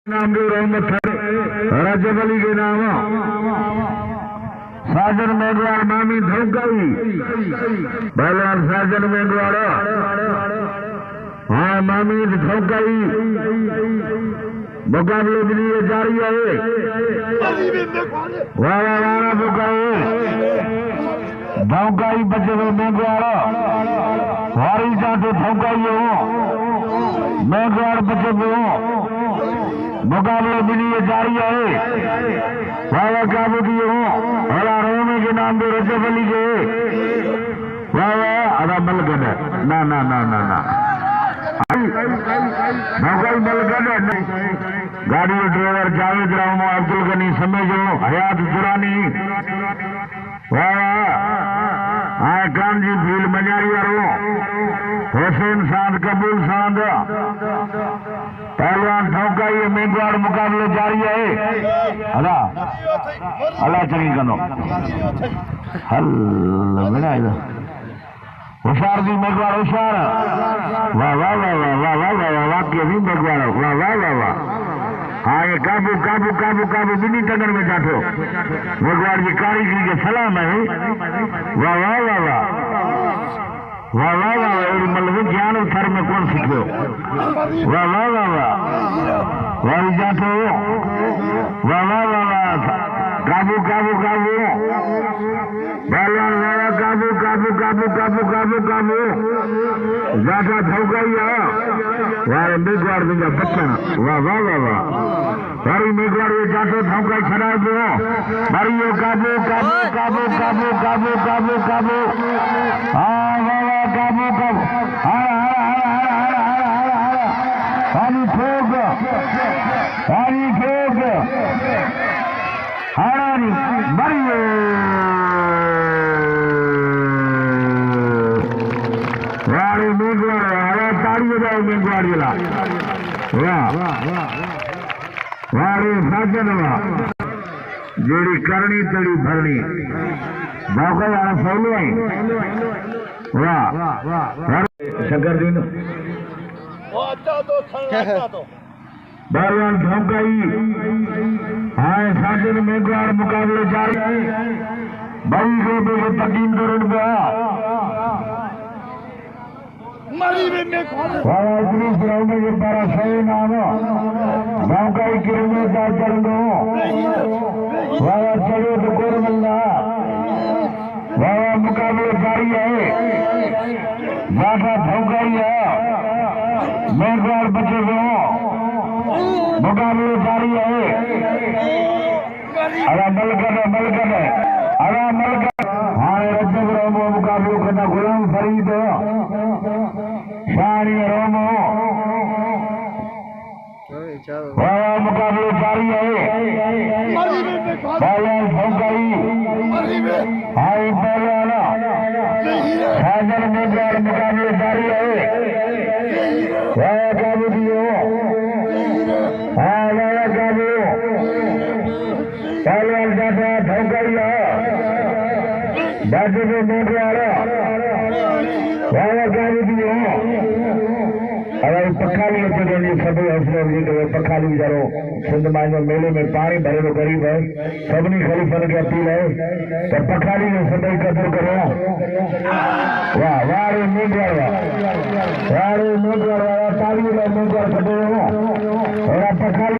नाम जो रहमत रजब अली के नाम साजन मेघवाड़ मामी धौकाई पहलवान साजन मेघवाड़ हाँ मामी धौकाई मुकाबले के लिए जारी है। वाला वाला बुकाओ धौकाई बचे हुए मेघवाड़ वारी जाते धौकाई हो मेघवाड़ बचे हुए हो मुकाबले के लिए जारी है। वाह क्या बोलिए हो हरा रोमे के नाम दे रजब अली के वाह अदा मलगन है ना ना ना ना ना मोगल मलगन है गाड़ी ड्राइवर जावेद राम अब्दुल गनी समझो हयात दुरानी वाह हाँ कान जी भील मजारी वालों हुसैन साद कबूल साद पहलवान ठोकाई मेघवाड़ मुकाबले जारी है। अला अला चली कनो हल बना होशियार जी मेघवाड़ होशियार वाह वाह वाह वाह वाह वाह वाह वाह वाक्य भी मेघवाड़ वाह वाह वाह वाह हाँ ये काबू काबू काबू काबू बिनी टगर में जाठो मेघवाड़ जी कारीगरी के सलाम है। वाह वाह वाह वाह वाह वाह वाह मतलब ज्ञान थर में कौन सीखो वाह वाह वाह वाह वाह जातो वाह वाह वाह वाह काबू काबू काबू वाह काबू काबू काबू काबू काबू काबू जाता धौकाई वाह मेघवाड़ दूंगा बच्चा वाह वाह वाह वाह सारी मेघवाड़ ये जातो धौकाई छड़ा दो मारियो काबू काबू काबू काबू काबू काबू काबू हाँ वाह वाह काबू काबू हरा हरा हरा हरा हरा हरा हरा हरी ठोक हरानी मारियो वाड़ी मेघवाड़ हरा ताड़ी बजाओ मेघवाड़ जिला वाह वाड़ी साजन जोड़ी करनी तड़ी भरनी मौका वाला फौलो आई वाह शंकर दिन पहलवान ठोकाई हाँ साजन मेघवाड़ मुकाबले जारी बड़ी गोबे को तकीन करोड़ गया ग्राउंड के बारा सही नाम धौकाई किलोमीटर चल दो वाह चलो तो कोर मिलना वाह मुकाबले जारी है। माता धौकाई है मेघवाड़ बचे हुए मुकाबले जारी है। अरे मलकन है अरे मलकन हाँ रजब रोमो मुकाबले करना गुलाम फरीद शानी रोमो वाह मुकाबले जारी है। पहलवान ठोकाई हाई पहलवान साजन मेघवाड़ मुकाबले जारी है। वाह काबू दियो हाँ वाह काबू पहलवान जाता ठोकाई बाजू में मेघवाड़ वाह काबू दियो अगर पखाली सभी हौसले पखाली गुजारो सिंध मांझो मेले में पानी भरे तो गरीब है सभी खलीफन की अपील है तो पखाली में सभी कदर करो। वाह वारे मेघवाड़ वाह वारे मेघवाड़ ताली मेघवाड़ पकड़ो पखाली